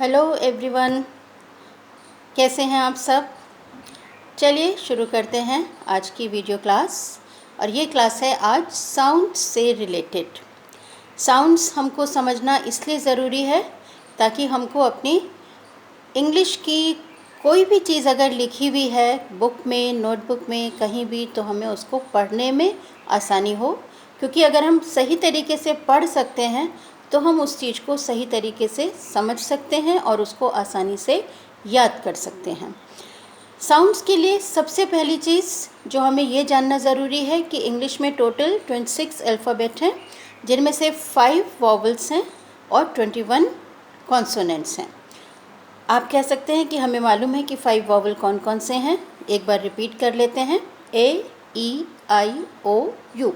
Hello everyone, कैसे हैं आप सब। चलिए शुरू करते हैं आज की वीडियो क्लास। और ये क्लास है आज साउंड से रिलेटेड। साउंड्स हमको समझना इसलिए ज़रूरी है ताकि हमको अपनी इंग्लिश की कोई भी चीज़ अगर लिखी हुई है बुक में, नोटबुक में, कहीं भी, तो हमें उसको पढ़ने में आसानी हो। क्योंकि अगर हम सही तरीके से पढ़ सकते हैं तो हम उस चीज़ को सही तरीके से समझ सकते हैं और उसको आसानी से याद कर सकते हैं। साउंड्स के लिए सबसे पहली चीज़ जो हमें ये जानना ज़रूरी है कि इंग्लिश में टोटल 26 अल्फ़ाबेट हैं, जिनमें से 5 वॉवल्स हैं और 21 कॉन्सोनेंट्स हैं। आप कह सकते हैं कि हमें मालूम है कि 5 वॉवल कौन कौन से हैं। एक बार रिपीट कर लेते हैं, ए, ई, आई, ओ, यू।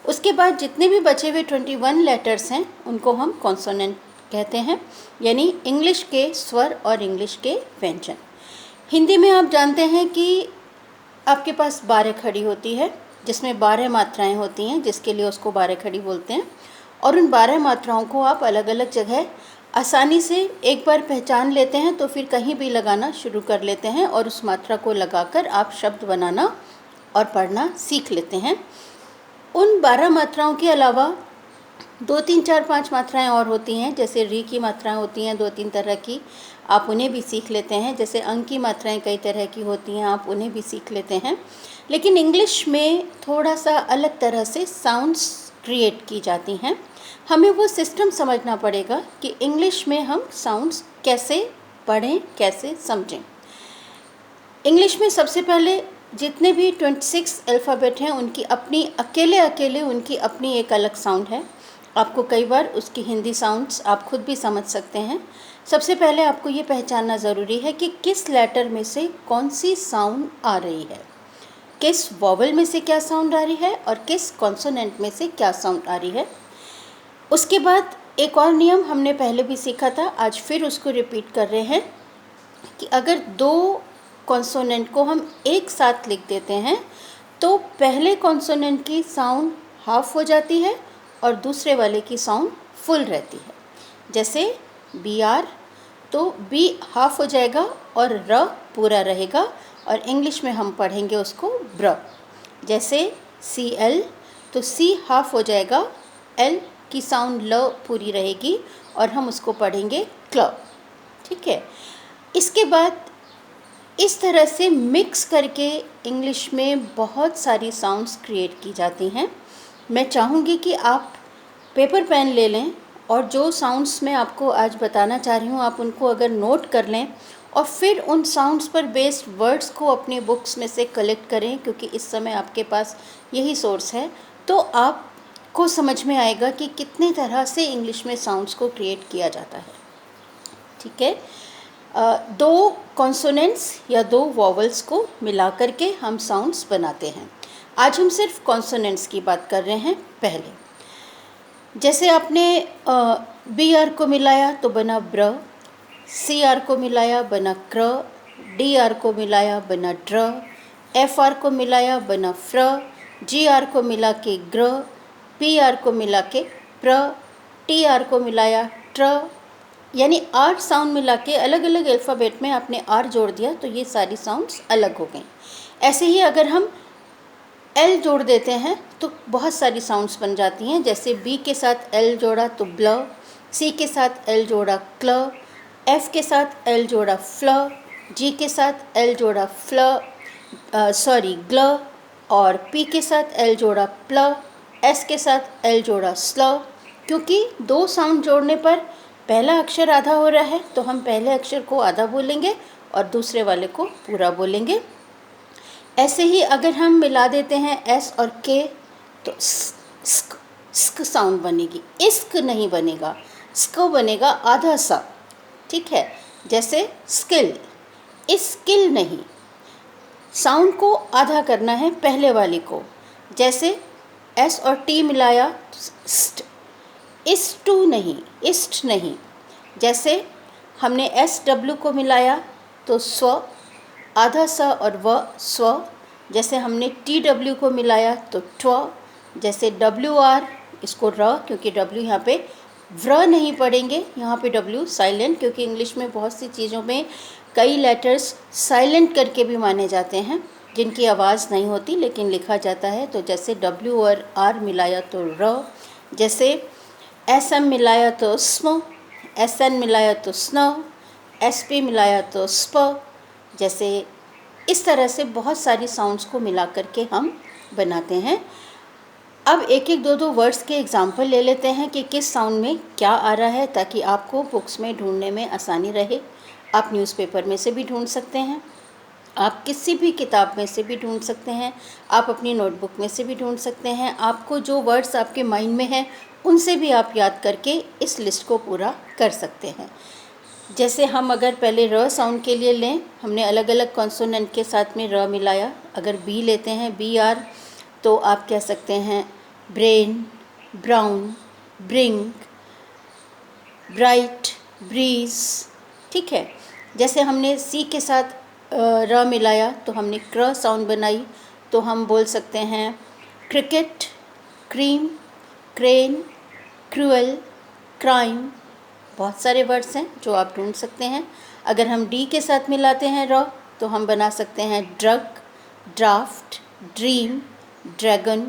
उसके बाद जितने भी बचे हुए 21 लेटर्स हैं उनको हम कॉन्सोनेंट कहते हैं, यानी इंग्लिश के स्वर और इंग्लिश के व्यंजन। हिंदी में आप जानते हैं कि आपके पास 12 खड़ी होती है, जिसमें 12 मात्राएं होती हैं, जिसके लिए उसको 12 खड़ी बोलते हैं। और उन 12 मात्राओं को आप अलग अलग जगह आसानी से एक बार पहचान लेते हैं तो फिर कहीं भी लगाना शुरू कर लेते हैं और उस मात्रा को लगाकर आप शब्द बनाना और पढ़ना सीख लेते हैं। उन 12 मात्राओं के अलावा 2, 3, 4, 5 मात्राएं और होती हैं। जैसे री की मात्राएं होती हैं 2-3 तरह की, आप उन्हें भी सीख लेते हैं। जैसे अंक की मात्राएं कई तरह की होती हैं, आप उन्हें भी सीख लेते हैं। लेकिन इंग्लिश में थोड़ा सा अलग तरह से साउंड्स क्रिएट की जाती हैं। हमें वो सिस्टम समझना पड़ेगा कि इंग्लिश में हम साउंड्स कैसे पढ़ें, कैसे समझें। इंग्लिश में सबसे पहले जितने भी 26 अल्फ़ाबेट हैं उनकी अपनी अकेले उनकी अपनी एक अलग साउंड है। आपको कई बार उसकी हिंदी साउंड्स आप खुद भी समझ सकते हैं। सबसे पहले आपको ये पहचानना ज़रूरी है कि किस लेटर में से कौन सी साउंड आ रही है, किस वॉवल में से क्या साउंड आ रही है और किस कॉन्सोनेंट में से क्या साउंड आ रही है। उसके बाद एक और नियम हमने पहले भी सीखा था, आज फिर उसको रिपीट कर रहे हैं कि अगर 2 कॉन्सोनेंट को हम एक साथ लिख देते हैं तो पहले कॉन्सोनेंट की साउंड हाफ हो जाती है और दूसरे वाले की साउंड फुल रहती है। जैसे बी आर, तो बी हाफ हो जाएगा और र पूरा रहेगा और इंग्लिश में हम पढ़ेंगे उसको ब्र। जैसे सी एल, तो सी हाफ हो जाएगा, एल की साउंड ल पूरी रहेगी और हम उसको पढ़ेंगे क्ल। ठीक है। इसके बाद इस तरह से मिक्स करके इंग्लिश में बहुत सारी साउंड्स क्रिएट की जाती हैं। मैं चाहूँगी कि आप पेपर पेन ले लें और जो साउंड्स मैं आपको आज बताना चाह रही हूँ आप उनको अगर नोट कर लें और फिर उन साउंड्स पर बेस्ड वर्ड्स को अपने बुक्स में से कलेक्ट करें, क्योंकि इस समय आपके पास यही सोर्स है। तो आपको समझ में आएगा कि कितनी तरह से इंग्लिश में साउंड्स को क्रिएट किया जाता है। ठीक है। 2 कॉन्सोनेंट्स या 2 वॉवल्स को मिला करके हम साउंड्स बनाते हैं। आज हम सिर्फ कॉन्सोनेंट्स की बात कर रहे हैं। पहले जैसे आपने बी आर को मिलाया तो बना ब्र, सी आर को मिलाया बना क्र, डी आर को मिलाया बना ड्र, एफ आर को मिलाया बना फ्र, जी आर को मिला के ग्र, पी आर को मिला के प्र, टी आर को मिलाया ट्र। यानी 8 साउंड मिला के अलग अलग अल्फ़ाबेट में आपने आर जोड़ दिया तो ये सारी साउंड्स अलग हो गई। ऐसे ही अगर हम एल जोड़ देते हैं तो बहुत सारी साउंड्स बन जाती हैं। जैसे बी के साथ एल जोड़ा तो ब्ल, सी के साथ एल जोड़ा क्ल, एफ के साथ एल जोड़ा फ्ल, जी के साथ एल जोड़ा ग्ल, और पी के साथ एल जोड़ा प्ल, एस के साथ एल जोड़ा स्ल। क्योंकि 2 साउंड जोड़ने पर पहला अक्षर आधा हो रहा है तो हम पहले अक्षर को आधा बोलेंगे और दूसरे वाले को पूरा बोलेंगे। ऐसे ही अगर हम मिला देते हैं एस और के तो स्क साउंड बनेगी, इस्क नहीं बनेगा, स्क बनेगा आधा सा। ठीक है। जैसे स्किल, स्किल नहीं, साउंड को आधा करना है पहले वाले को। जैसे एस और टी मिलाया तो स्ट, इस्टू नहीं, इस्ट नहीं। जैसे हमने एस डब्ल्यू को मिलाया तो स्व, आधा स और व स्व। जैसे हमने टी डब्ल्यू को मिलाया तो ट्व। जैसे डब्ल्यू आर, इसको र, क्योंकि डब्ल्यू यहाँ पे व्र नहीं पढ़ेंगे, यहाँ पे डब्ल्यू साइलेंट, क्योंकि इंग्लिश में बहुत सी चीज़ों में कई लेटर्स साइलेंट करके भी माने जाते हैं जिनकी आवाज़ नहीं होती लेकिन लिखा जाता है। तो जैसे डब्ल्यू और आर मिलाया तो र, जैसे एस एम मिलाया तो स्म, एस एन मिलाया तो स्न, एस पी मिलाया तो स्प। जैसे इस तरह से बहुत सारी साउंड्स को मिला करके हम बनाते हैं। अब एक एक दो वर्ड्स के एग्जाम्पल ले लेते हैं कि किस साउंड में क्या आ रहा है, ताकि आपको बुक्स में ढूंढने में आसानी रहे। आप न्यूज़पेपर में से भी ढूंढ सकते हैं, आप किसी भी किताब में से भी ढूंढ सकते हैं, आप अपनी नोटबुक में से भी ढूंढ सकते हैं। आपको जो वर्ड्स आपके माइंड में हैं उनसे भी आप याद करके इस लिस्ट को पूरा कर सकते हैं। जैसे हम अगर पहले र साउंड के लिए लें, हमने अलग अलग कॉन्सोनेंट के साथ में र मिलाया। अगर बी लेते हैं, बी आर, तो आप कह सकते हैं brain, brown, brink, bright, breeze. ठीक है। जैसे हमने सी के साथ र मिलाया तो हमने क्र साउंड बनाई, तो हम बोल सकते हैं cricket, cream, crane, cruel, crime. बहुत सारे वर्ड्स हैं जो आप ढूंढ सकते हैं। अगर हम डी के साथ मिलाते हैं र, तो हम बना सकते हैं drug, draft, dream, dragon,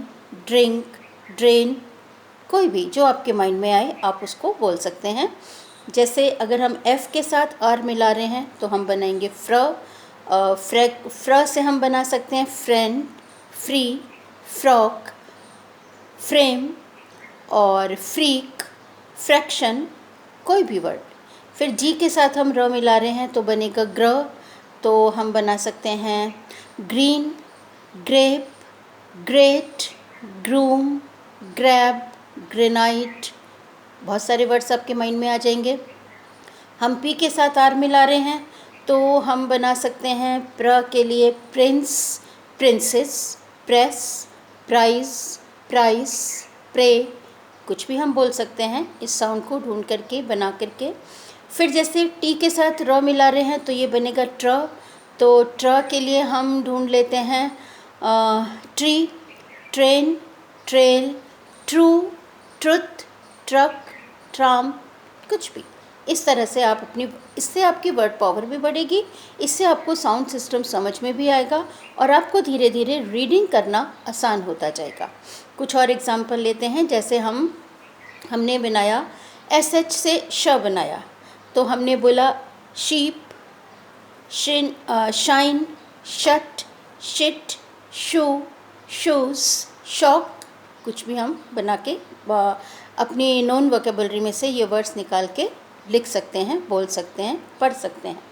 drink, drain. कोई भी जो आपके माइंड में आए आप उसको बोल सकते हैं। जैसे अगर हम एफ़ के साथ आर मिला रहे हैं तो हम बनाएंगे फ्र से हम बना सकते हैं फ्रेंड, फ्री, फ्रॉक, फ्रेम और फ्रीक, फ्रैक्शन। कोई भी वर्ड। फिर जी के साथ हम र मिला रहे हैं तो बनेगा ग्र, तो हम बना सकते हैं green, grape, great, groom, grab, granite. बहुत सारे वर्ड्स आपके माइंड में आ जाएंगे। हम पी के साथ आर मिला रहे हैं तो हम बना सकते हैं प्र के लिए prince, princess, press, prize, price, pray. कुछ भी हम बोल सकते हैं इस साउंड को ढूंढ करके बना करके। फिर जैसे टी के साथ र मिला रहे हैं तो ये बनेगा ट्र, तो ट्र के लिए हम ढूंढ लेते हैं tree, train, trail, true, truth, truck, tram. कुछ भी। इस तरह से आप अपनी, इससे आपकी वर्ड पावर भी बढ़ेगी, इससे आपको साउंड सिस्टम समझ में भी आएगा और आपको धीरे धीरे रीडिंग करना आसान होता जाएगा। कुछ और एग्जांपल लेते हैं। जैसे हमने बनाया SH से श बनाया, तो हमने बोला शीप, शाइन, शट, शिट, शू, शूज़, शॉक। कुछ भी हम बना के अपनी नॉन वोकेबलरी में से ये वर्ड्स निकाल के लिख सकते हैं, बोल सकते हैं, पढ़ सकते हैं।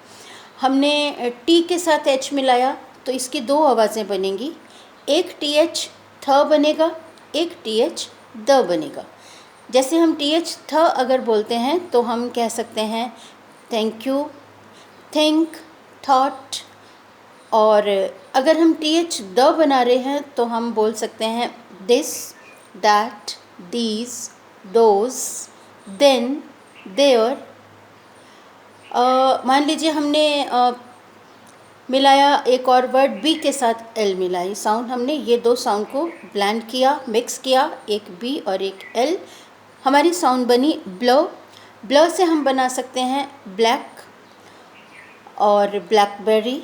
हमने टी के साथ एच मिलाया तो इसकी दो आवाज़ें बनेंगी, एक TH थ बनेगा, एक TH द बनेगा। जैसे हम TH थ अगर बोलते हैं तो हम कह सकते हैं थैंक यू, थिंक, थॉट। और अगर हम TH द बना रहे हैं तो हम बोल सकते हैं this, that, these, those, then, there. मान लीजिए हमने मिलाया एक और वर्ड बी के साथ एल मिलाई साउंड, हमने ये दो साउंड को ब्लेंड किया, मिक्स किया, एक बी और एक एल, हमारी साउंड बनी ब्लो। ब्लो से हम बना सकते हैं ब्लैक और ब्लैकबेरी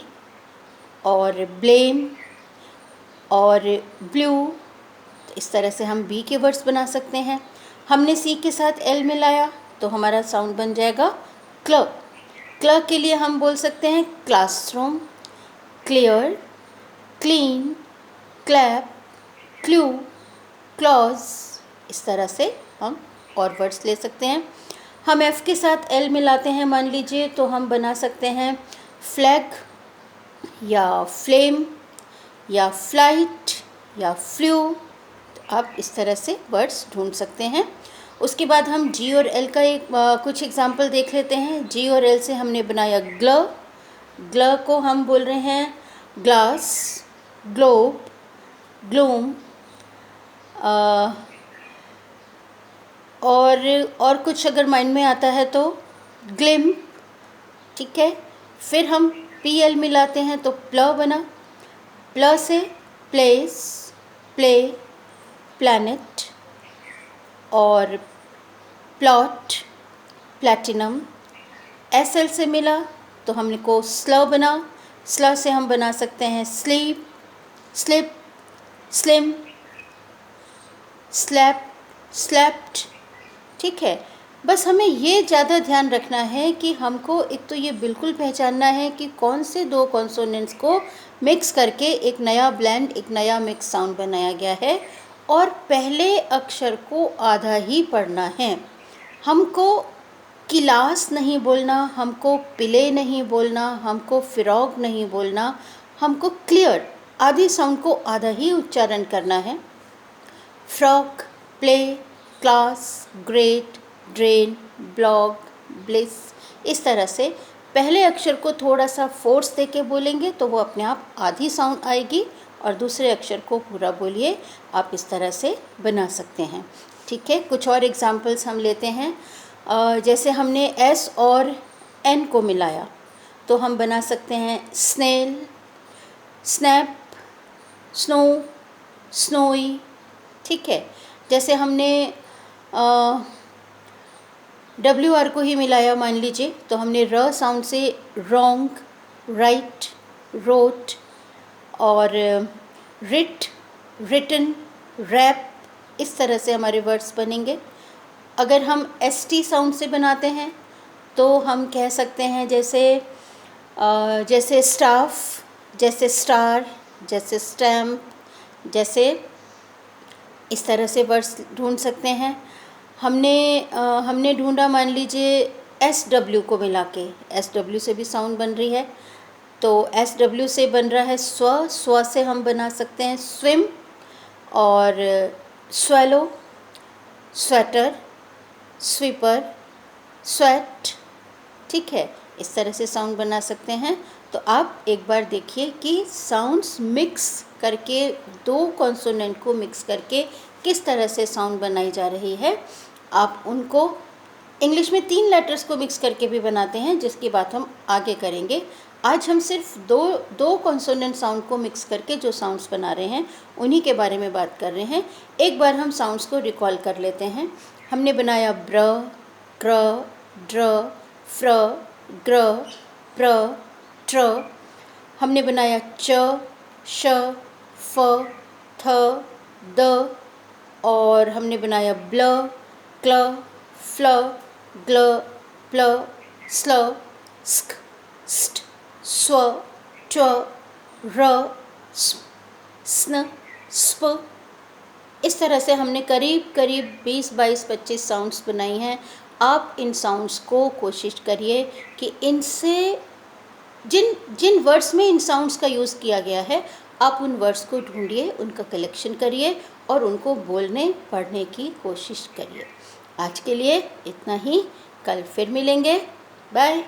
और ब्लेम और ब्लू। इस तरह से हम बी के वर्ड्स बना सकते हैं। हमने सी के साथ एल मिलाया तो हमारा साउंड बन जाएगा क्ल। क्ल के लिए हम बोल सकते हैं classroom, clear, clean, clap, clue, clause. इस तरह से हम और वर्ड्स ले सकते हैं। हम एफ़ के साथ एल मिलाते हैं मान लीजिए, तो हम बना सकते हैं फ्लैग या फ्लेम या फ्लाइट या फ्लू। आप इस तरह से वर्ड्स ढूंढ सकते हैं। उसके बाद हम जी और एल का कुछ एग्जाम्पल देख लेते हैं। जी और एल से हमने बनाया ग्ल। ग्ल को हम बोल रहे हैं ग्लास, ग्लोब, ग्लूम। और कुछ अगर माइंड में आता है तो ग्लिम। ठीक है। फिर हम पी एल मिलाते हैं तो प्ल बना। प्ल से प्लेस, प्ले, प्लैनेट और प्लॉट, प्लैटिनम। SL से मिला तो हमको स्ल बना, स्ल से हम बना सकते हैं sleep, slip, slim, slap, slapped. ठीक है, बस हमें ये ज़्यादा ध्यान रखना है कि हमको एक तो ये बिल्कुल पहचानना है कि कौन से दो कॉन्सोनेंट्स को मिक्स करके एक नया ब्लेंड, एक नया मिक्स साउंड बनाया गया है, और पहले अक्षर को आधा ही पढ़ना है। हमको किलास नहीं बोलना, हमको पिले नहीं बोलना, हमको फिरौग नहीं बोलना, हमको क्लियर आधी साउंड को आधा ही उच्चारण करना है। Frock, play, class, great, drain, blog, bliss. इस तरह से पहले अक्षर को थोड़ा सा फोर्स देके बोलेंगे तो वो अपने आप आधी साउंड आएगी, और दूसरे अक्षर को पूरा बोलिए। आप इस तरह से बना सकते हैं। ठीक है, कुछ और एग्जांपल्स हम लेते हैं। जैसे हमने S और N को मिलाया तो हम बना सकते हैं स्नेल, स्नैप, स्नो, स्नोई। ठीक है, जैसे हमने WR को ही मिलाया मान लीजिए तो हमने र साउंड से रॉन्ग, राइट, रोट, और रिट, रिटन, रैप। इस तरह से हमारे वर्ड्स बनेंगे। अगर हम ST साउंड से बनाते हैं तो हम कह सकते हैं जैसे स्टाफ, जैसे स्टार, जैसे स्टैम्प, जैसे इस तरह से वर्ड्स ढूंढ सकते हैं। हमने ढूंढा मान लीजिए SW को मिला के, SW से भी साउंड बन रही है तो SW से बन रहा है स्व, स्व से हम बना सकते हैं स्विम और स्वेलो, स्वेटर, स्वीपर, स्वेट। ठीक है, इस तरह से साउंड बना सकते हैं। तो आप एक बार देखिए कि साउंड्स मिक्स करके, दो कॉन्सोनेंट को मिक्स करके किस तरह से साउंड बनाई जा रही है। आप उनको इंग्लिश में 3 लेटर्स को मिक्स करके भी बनाते हैं, जिसकी बात हम आगे करेंगे। आज हम सिर्फ दो कॉन्सोनेंट साउंड को मिक्स करके जो साउंड्स बना रहे हैं उन्हीं के बारे में बात कर रहे हैं। एक बार हम साउंड्स को रिकॉल कर लेते हैं। हमने बनाया ब्र, क्र, ड्र, फ्र, ग्र, प्र, ट्र। हमने बनाया च, श, फ, थ, द, और हमने बनाया ब्ल, क्ल, फ्ल, ग्ल, प्ल, स्ल, स्क, स्ट, स्व, ट्व, र, स्न, स्प। इस तरह से हमने करीब 20, 22, 25 साउंड्स बनाई हैं। आप इन साउंड्स को कोशिश करिए कि इनसे जिन वर्ड्स में इन साउंड्स का यूज़ किया गया है आप उन वर्ड्स को ढूंढिए, उनका कलेक्शन करिए और उनको बोलने पढ़ने की कोशिश करिए। आज के लिए इतना ही, कल फिर मिलेंगे। बाय।